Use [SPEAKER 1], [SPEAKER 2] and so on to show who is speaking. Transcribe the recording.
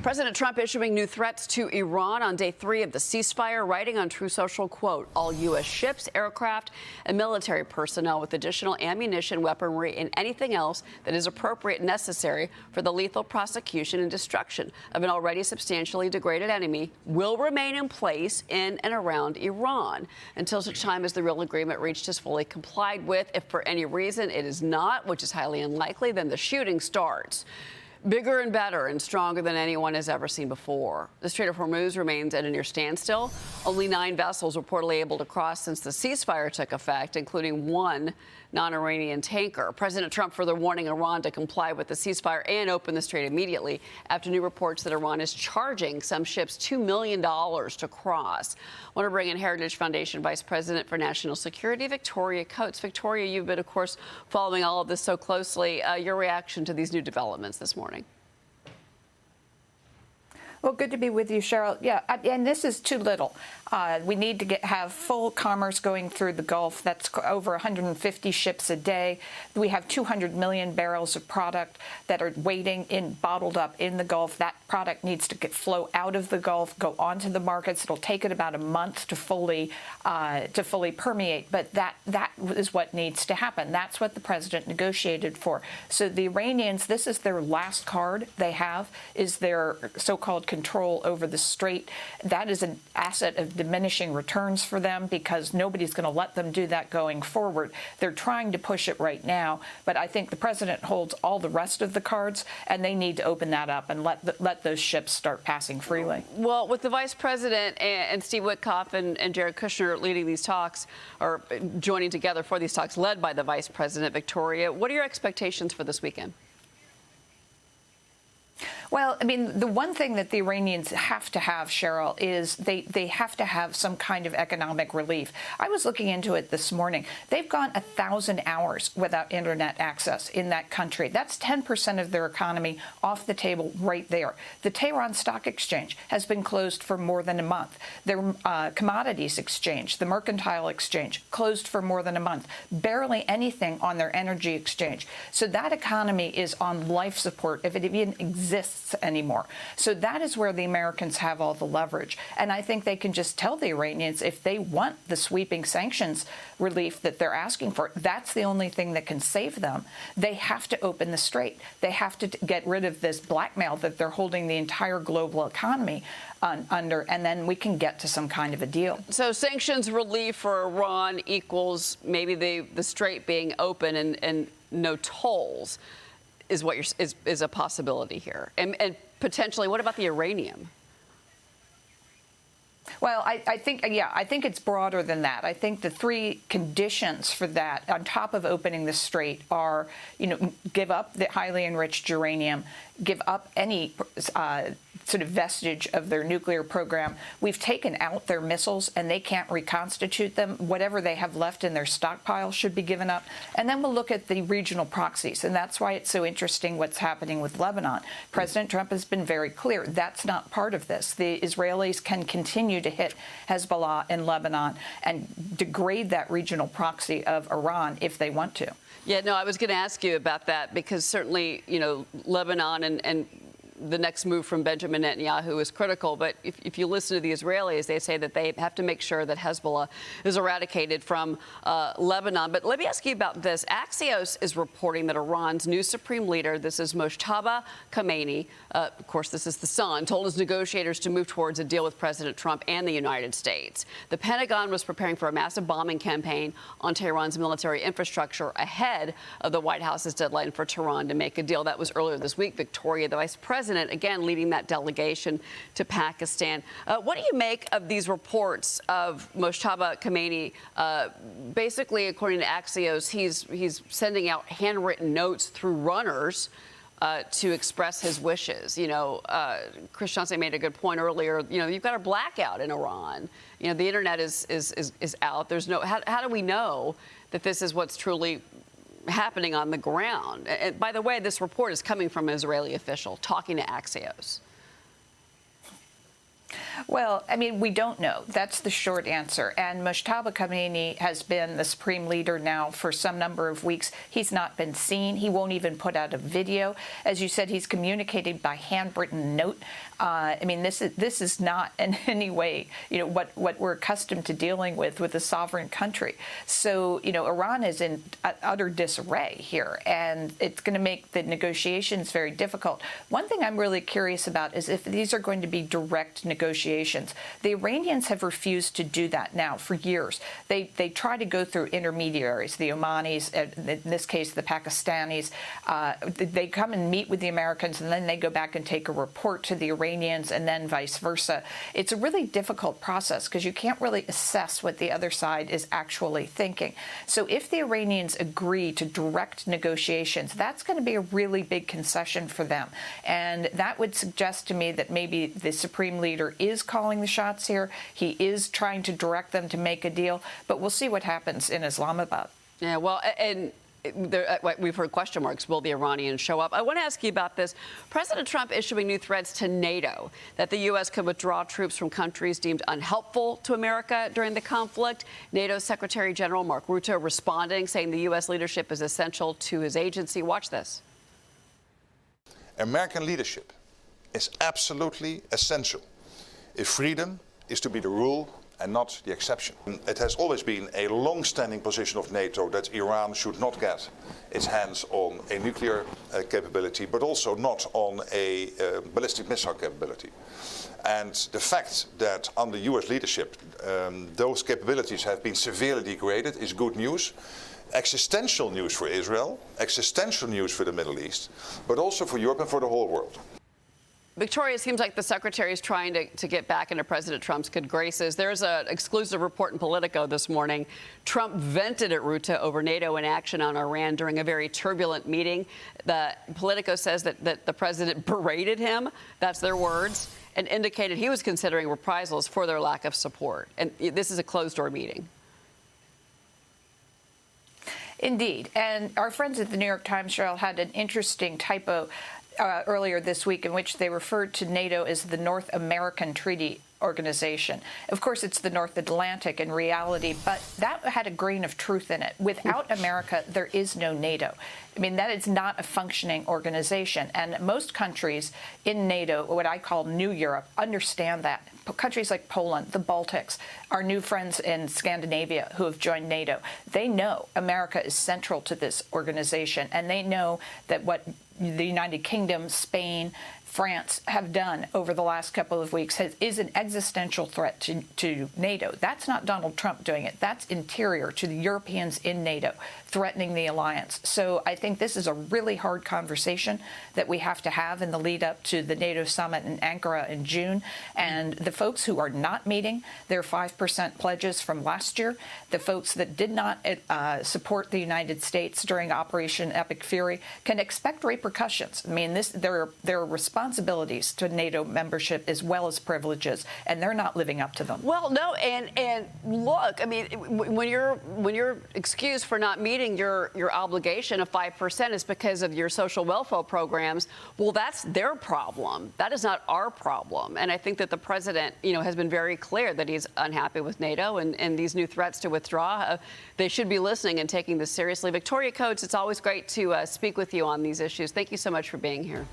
[SPEAKER 1] President Trump issuing new threats to Iran on day 3 of the ceasefire, writing on True Social, quote, all U.S. ships, aircraft, and military personnel with additional ammunition, weaponry, and anything else that is appropriate and necessary for the lethal prosecution and destruction of an already substantially degraded enemy will remain in place in and around Iran until such time as the real agreement reached is fully complied with. If for any reason it is not, which is highly unlikely, then the shooting starts. Bigger and better and stronger than anyone has ever seen before. The Strait of Hormuz remains at a near standstill. Only 9 vessels reportedly able to cross since the ceasefire took effect, including 1 non-Iranian tanker. President Trump further warning Iran to comply with the ceasefire and open the strait immediately after new reports that Iran is charging some ships $2 million to cross. I want to bring in Heritage Foundation Vice President for National Security, Victoria Coates. Victoria, you've been, of course, following all of this so closely. Your reaction to these new developments this morning?
[SPEAKER 2] Well, good to be with you, Cheryl. Yeah, and this is too little. We need to have full commerce going through the Gulf. That's over 150 ships a day. We have 200 million barrels of product that are bottled up in the Gulf. That product needs to flow out of the Gulf, go onto the markets. It'll take it about a month to fully permeate, but that is what needs to happen. That's what the president negotiated for. So the Iranians, this is their last card they have, is their so-called control over the strait. That is an asset of diminishing returns for them because nobody's going to let them do that going forward. They're trying to push it right now, but I think the president holds all the rest of the cards, and they need to open that up and let those ships start passing freely.
[SPEAKER 1] Well, with the vice president and Steve Witkoff and Jared Kushner leading these talks, or joining together for these talks, led by the vice president, Victoria, what are your expectations for this weekend?
[SPEAKER 2] Well, I mean, the one thing that the Iranians have to have, Cheryl, is they have to have some kind of economic relief. I was looking into it this morning. They've gone 1,000 hours without internet access in that country. That's 10% of their economy off the table right there. The Tehran Stock Exchange has been closed for more than a month. Their commodities exchange, the mercantile exchange, closed for more than a month. Barely anything on their energy exchange. So that economy is on life support if it even exists anymore. So that is where the Americans have all the leverage. And I think they can just tell the Iranians if they want the sweeping sanctions relief that they're asking for, that's the only thing that can save them. They have to open the strait. They have to get rid of this blackmail that they're holding the entire global economy under, and then we can get to some kind of a deal.
[SPEAKER 1] So sanctions relief for Iran equals maybe the strait being open and no tolls is what is a possibility here. And potentially, what about the uranium?
[SPEAKER 2] Well, I think it's broader than that. I think the 3 conditions for that, on top of opening the strait, are, give up the highly enriched uranium, give up any sort of vestige of their nuclear program. We've taken out their missiles, and they can't reconstitute them. Whatever they have left in their stockpile should be given up. And then we'll look at the regional proxies, and that's why it's so interesting what's happening with Lebanon. President Trump has been very clear. That's not part of this. The Israelis can continue to hit Hezbollah in Lebanon and degrade that regional proxy of Iran if they want to.
[SPEAKER 1] Yeah, no, I was going to ask you about that because certainly, Lebanon and the next move from Benjamin Netanyahu is critical. But if you listen to the Israelis, they say that they have to make sure that Hezbollah is eradicated from Lebanon. But let me ask you about this. Axios is reporting that Iran's new supreme leader, this is Mojtaba Khamenei, of course, this is the son, told his negotiators to move towards a deal with President Trump and the United States. The Pentagon was preparing for a massive bombing campaign on Tehran's military infrastructure ahead of the White House's deadline for Tehran to make a deal. That was earlier this week. Victoria, the vice president, again, leading that delegation to Pakistan. What do you make of these reports of Mojtaba Khamenei? Basically, according to Axios, he's sending out handwritten notes through runners to express his wishes. Chris Johnson made a good point earlier. You've got a blackout in Iran. The internet is out. There's no. How do we know that this is what's truly happening on the ground? And by the way, this report is coming from an Israeli official talking to Axios.
[SPEAKER 2] Well, I mean, we don't know. That's the short answer. And Mojtaba Khamenei has been the supreme leader now for some number of weeks. He's not been seen. He won't even put out a video. As you said, he's communicated by handwritten note. I mean, this is not in any way, what we're accustomed to dealing with a sovereign country. So, Iran is in utter disarray here, and it's going to make the negotiations very difficult. One thing I'm really curious about is if these are going to be direct negotiations. The Iranians have refused to do that now for years. They try to go through intermediaries, the Omanis, in this case, the Pakistanis. They come and meet with the Americans, and then they go back and take a report to the Iranians, and then vice versa. It's a really difficult process because you can't really assess what the other side is actually thinking. So if the Iranians agree to direct negotiations, that's going to be a really big concession for them. And that would suggest to me that maybe the supreme leader is calling the shots here. He is trying to direct them to make a deal. But we'll see what happens in Islamabad.
[SPEAKER 1] Yeah, well, and we've heard question marks. Will the Iranians show up? I want to ask you about this. President Trump issuing new threats to NATO that the U.S. could withdraw troops from countries deemed unhelpful to America during the conflict. NATO Secretary General Mark Rutte responding, saying the U.S. leadership is essential to his agency. Watch this.
[SPEAKER 3] American leadership is absolutely essential if freedom is to be the rule and not the exception. It has always been a long-standing position of NATO that Iran should not get its hands on a nuclear capability, but also not on a ballistic missile capability. And the fact that under US leadership those capabilities have been severely degraded is good news. Existential news for Israel, existential news for the Middle East, but also for Europe and for the whole world.
[SPEAKER 1] Victoria, it seems like the secretary is trying to get back into President Trump's good graces. There's an exclusive report in Politico this morning. Trump vented at Rutte over NATO inaction on Iran during a very turbulent meeting. The Politico says that the president berated him, that's their words, and indicated he was considering reprisals for their lack of support. And this is a closed-door meeting.
[SPEAKER 2] Indeed. And our friends at the New York Times, Cheryl, had an interesting typo earlier this week in which they referred to NATO as the North American Treaty Organization. Of course, it's the North Atlantic in reality, but that had a grain of truth in it. Without America, there is no NATO. I mean, that is not a functioning organization. And most countries in NATO, what I call New Europe, understand that. Countries like Poland, the Baltics, our new friends in Scandinavia who have joined NATO, they know America is central to this organization, and they know that what the United Kingdom, Spain, France have done over the last couple of weeks is an existential threat to NATO. That's not Donald Trump doing it. That's interior to the Europeans in NATO, threatening the alliance. So I think this is a really hard conversation that we have to have in the lead up to the NATO summit in Ankara in June. And the folks who are not meeting their 5% pledges from last year, the folks that did not support the United States during Operation Epic Fury, can expect repercussions. I mean, there are responsibilities to NATO membership as well as privileges, and they're not living up to them.
[SPEAKER 1] Well, no, and look, I mean, when you're excused for not meeting your obligation of 5% is because of your social welfare programs, well, that's their problem. That is not our problem. And I think that the president, has been very clear that he's unhappy with NATO and these new threats to withdraw. They should be listening and taking this seriously. Victoria Coates, it's always great to speak with you on these issues. Thank you so much for being here.